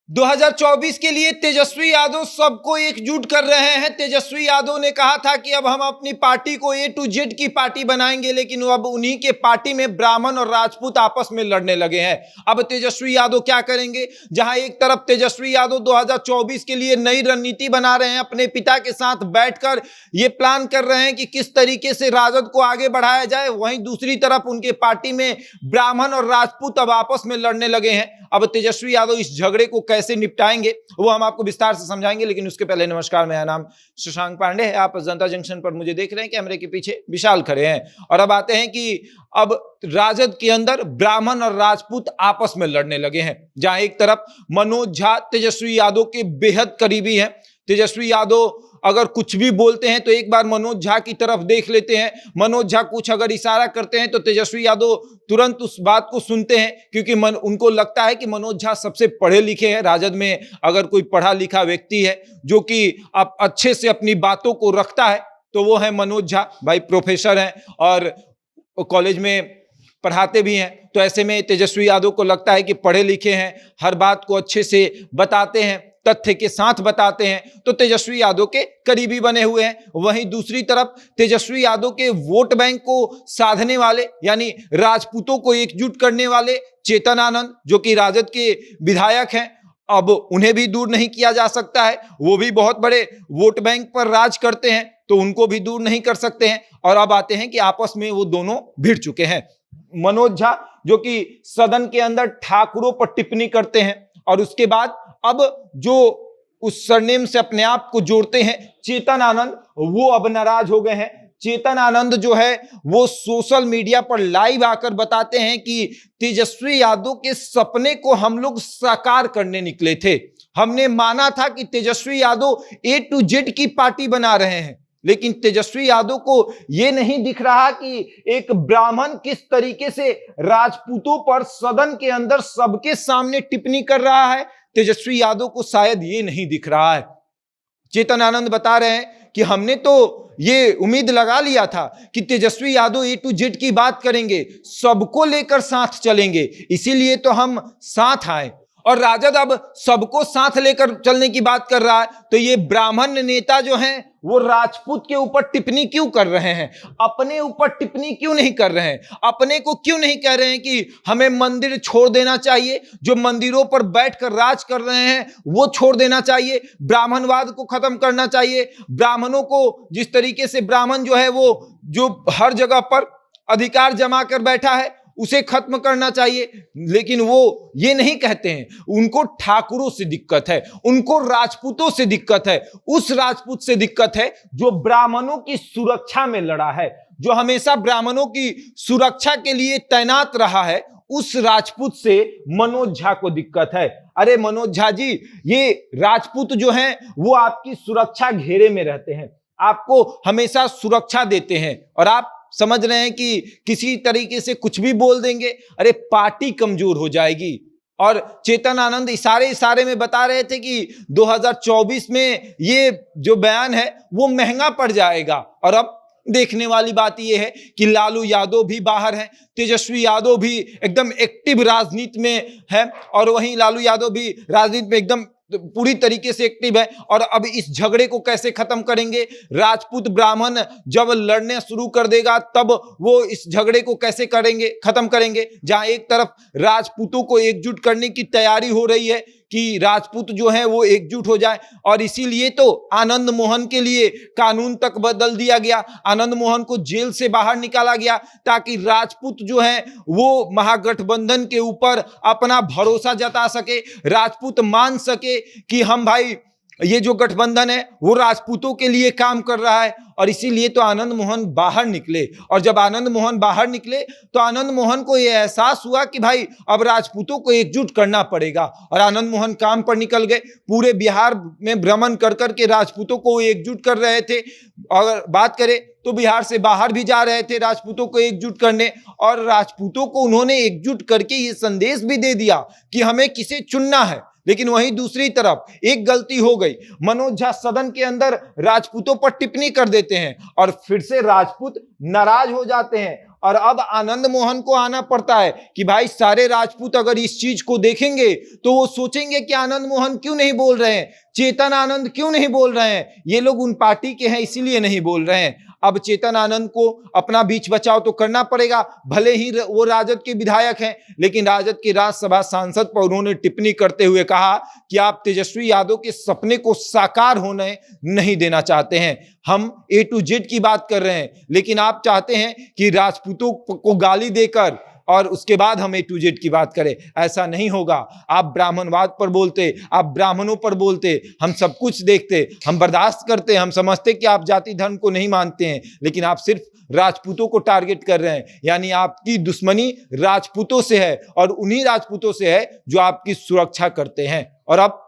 2024 के लिए तेजस्वी यादव सबको एकजुट कर रहे हैं। तेजस्वी यादव ने कहा था कि अब हम अपनी पार्टी को A to Z की पार्टी बनाएंगे, लेकिन अब उन्हीं के पार्टी में ब्राह्मण और राजपूत आपस में लड़ने लगे हैं। अब तेजस्वी यादव क्या करेंगे? जहां एक तरफ तेजस्वी यादव 2024 के लिए नई रणनीति बना रहे हैं, अपने पिता के साथ बैठकर ये प्लान कर रहे हैं कि किस तरीके से राजद को आगे बढ़ाया जाए, वहीं दूसरी तरफ उनके पार्टी में ब्राह्मण और राजपूत अब आपस में लड़ने लगे हैं। अब तेजस्वी यादव इस झगड़े को कैसे निपटाएंगे वो हम आपको विस्तार से समझाएंगे, लेकिन उसके पहले नमस्कार, मेरा नाम शशांक पांडे है। आप जनता जंक्शन पर मुझे देख रहे हैं, कैमरे के पीछे विशाल खड़े हैं। और अब आते हैं कि अब राजद के अंदर ब्राह्मण और राजपूत आपस में लड़ने लगे हैं, जहां एक तरफ मनोज झा तेजस्वी यादव के बेहद करीबी हैं। तेजस्वी यादव अगर कुछ भी बोलते हैं तो एक बार मनोज झा की तरफ देख लेते हैं। मनोज झा कुछ अगर इशारा करते हैं तो तेजस्वी यादव तुरंत उस बात को सुनते हैं, क्योंकि उनको लगता है कि मनोज झा सबसे पढ़े लिखे हैं। राजद में अगर कोई पढ़ा लिखा व्यक्ति है जो कि अब अच्छे से अपनी बातों को रखता है तो वो है मनोज झा। भाई प्रोफेसर हैं और कॉलेज में पढ़ाते भी हैं, तो ऐसे में तेजस्वी यादव को लगता है कि पढ़े लिखे हैं, हर बात को अच्छे से बताते हैं, तथ्य के साथ बताते हैं, तो तेजस्वी यादव के करीबी बने हुए हैं। वहीं दूसरी तरफ तेजस्वी यादव के वोट बैंक को साधने वाले, यानी राजपूतों को एकजुट करने वाले चेतन आनंद, जो कि राजद के विधायक हैं, अब उन्हें भी दूर नहीं किया जा सकता है। वो भी बहुत बड़े वोट बैंक पर राज करते हैं, तो उनको भी दूर नहीं कर सकते हैं। और अब आते हैं कि आपस में वो दोनों भिड़ चुके हैं। मनोज झा जो कि सदन के अंदर ठाकुरों पर टिप्पणी करते हैं, और उसके बाद अब जो उस सरनेम से अपने आप को जोड़ते हैं चेतन आनंद, वो अब नाराज हो गए हैं। चेतन आनंद जो है वो सोशल मीडिया पर लाइव आकर बताते हैं कि तेजस्वी यादव के सपने को हम लोग साकार करने निकले थे। हमने माना था कि Tejashwi Yadav A to Z की पार्टी बना रहे हैं, लेकिन तेजस्वी यादव को यह नहीं दिख रहा कि एक ब्राह्मण किस तरीके से राजपूतों पर सदन के अंदर सबके सामने टिप्पणी कर रहा है। तेजस्वी यादव को शायद ये नहीं दिख रहा है। चेतन आनंद बता रहे हैं कि हमने तो ये उम्मीद लगा लिया था कि Tejashwi Yadav A to Z की बात करेंगे, सबको लेकर साथ चलेंगे, इसीलिए तो हम साथ आए। और राजद अब सबको साथ लेकर चलने की बात कर रहा है, तो ये ब्राह्मण नेता जो हैं वो राजपूत के ऊपर टिप्पणी क्यों कर रहे हैं? अपने ऊपर टिप्पणी क्यों नहीं कर रहे हैं? अपने को क्यों नहीं कह रहे हैं कि हमें मंदिर छोड़ देना चाहिए, जो मंदिरों पर बैठकर राज कर रहे हैं वो छोड़ देना चाहिए, ब्राह्मणवाद को खत्म करना चाहिए, ब्राह्मणों को जिस तरीके से ब्राह्मण जो है वो जो हर जगह पर अधिकार जमा कर बैठा है उसे खत्म करना चाहिए। लेकिन वो ये नहीं कहते हैं। उनको ठाकुरों से दिक्कत है, उनको राजपूतों से दिक्कत है, उस राजपूत से दिक्कत है जो ब्राह्मणों की सुरक्षा में लड़ा है, जो हमेशा ब्राह्मणों की सुरक्षा के लिए तैनात रहा है। उस राजपूत से मनोज झा को दिक्कत है। अरे मनोज झा जी, ये राजपूत जो हैं वो आपकी सुरक्षा घेरे में रहते हैं, आपको हमेशा सुरक्षा देते हैं, और आप समझ रहे हैं कि किसी तरीके से कुछ भी बोल देंगे, अरे पार्टी कमजोर हो जाएगी। और चेतन आनंद इशारे में बता रहे थे कि 2024 में ये जो बयान है वो महंगा पड़ जाएगा। और अब देखने वाली बात यह है कि लालू यादव भी बाहर हैं, तेजस्वी यादव भी एकदम एक्टिव राजनीति में है, और वहीं लालू यादव भी राजनीति में एकदम पूरी तरीके से एक्टिव है। और अब इस झगड़े को कैसे खत्म करेंगे? राजपूत ब्राह्मण जब लड़ने शुरू कर देगा तब वो इस झगड़े को कैसे खत्म करेंगे? जहां एक तरफ राजपूतों को एकजुट करने की तैयारी हो रही है कि राजपूत जो है वो एकजुट हो जाए, और इसीलिए तो आनंद मोहन के लिए कानून तक बदल दिया गया, आनंद मोहन को जेल से बाहर निकाला गया, ताकि राजपूत जो है वो महागठबंधन के ऊपर अपना भरोसा जता सके, राजपूत मान सके कि हम भाई ये जो गठबंधन है वो राजपूतों के लिए काम कर रहा है। और इसीलिए तो आनंद मोहन बाहर निकले, और जब आनंद मोहन बाहर निकले तो आनंद मोहन को यह एहसास हुआ कि भाई अब राजपूतों को एकजुट करना पड़ेगा, और आनंद मोहन काम पर निकल गए। पूरे बिहार में भ्रमण कर करके राजपूतों को एकजुट कर रहे थे। अगर बात करें तो बिहार से बाहर भी जा रहे थे राजपूतों को एकजुट करने, और राजपूतों को उन्होंने एकजुट करके ये संदेश भी दे दिया कि हमें किसे चुनना है। लेकिन वहीं दूसरी तरफ एक गलती हो गई, मनोज झा सदन के अंदर राजपूतों पर टिप्पणी कर देते हैं और फिर से राजपूत नाराज हो जाते हैं और अब आनंद मोहन को आना पड़ता है कि भाई सारे राजपूत अगर इस चीज को देखेंगे तो वो सोचेंगे कि आनंद मोहन क्यों नहीं बोल रहे हैं, चेतन आनंद क्यों नहीं बोल रहे हैं, ये लोग उन पार्टी के हैं इसीलिए नहीं बोल रहे हैं। अब चेतन आनंद को अपना बीच बचाव तो करना पड़ेगा, भले ही वो राजद के विधायक हैं, लेकिन राजद के राज्यसभा सांसद पर उन्होंने टिप्पणी करते हुए कहा कि आप तेजस्वी यादव के सपने को साकार होने नहीं देना चाहते हैं। हम A to Z की बात कर रहे हैं, लेकिन आप चाहते हैं कि राजपूतों को गाली देकर और उसके बाद हम A to Z की बात करें। ऐसा नहीं होगा। आप ब्राह्मणवाद पर बोलते, आप ब्राह्मणों पर बोलते, हम सब कुछ देखते, हम बर्दाश्त करते, हम समझते कि आप जाति धर्म को नहीं मानते हैं, लेकिन आप सिर्फ राजपूतों को टारगेट कर रहे हैं। यानी आपकी दुश्मनी राजपूतों से है और उन्हीं राजपूतों से है जो आपकी सुरक्षा करते हैं। और अब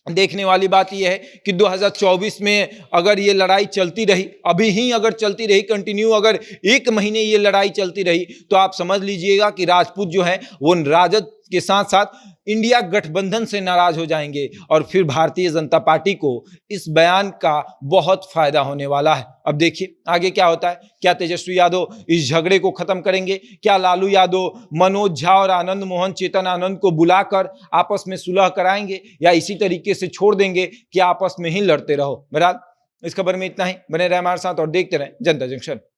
देखने वाली बात यह है कि 2024 में अगर ये लड़ाई चलती रही, अभी ही अगर चलती रही कंटिन्यू, अगर 1 महीने ये लड़ाई चलती रही, तो आप समझ लीजिएगा कि राजपूत जो है वो राजद के साथ साथ इंडिया गठबंधन से नाराज हो जाएंगे और फिर भारतीय जनता पार्टी को इस बयान का बहुत फायदा होने वाला है। अब देखिए आगे क्या होता है। क्या तेजस्वी यादव इस झगड़े को खत्म करेंगे? क्या लालू यादव मनोज झा और आनंद मोहन चेतन आनंद को बुलाकर आपस में सुलह कराएंगे, या इसी तरीके से छोड़ देंगे कि आपस में ही लड़ते रहो? बहरहाल इस खबर में इतना ही। बने रहे हमारे साथ और देखते रहें जनता जंक्शन।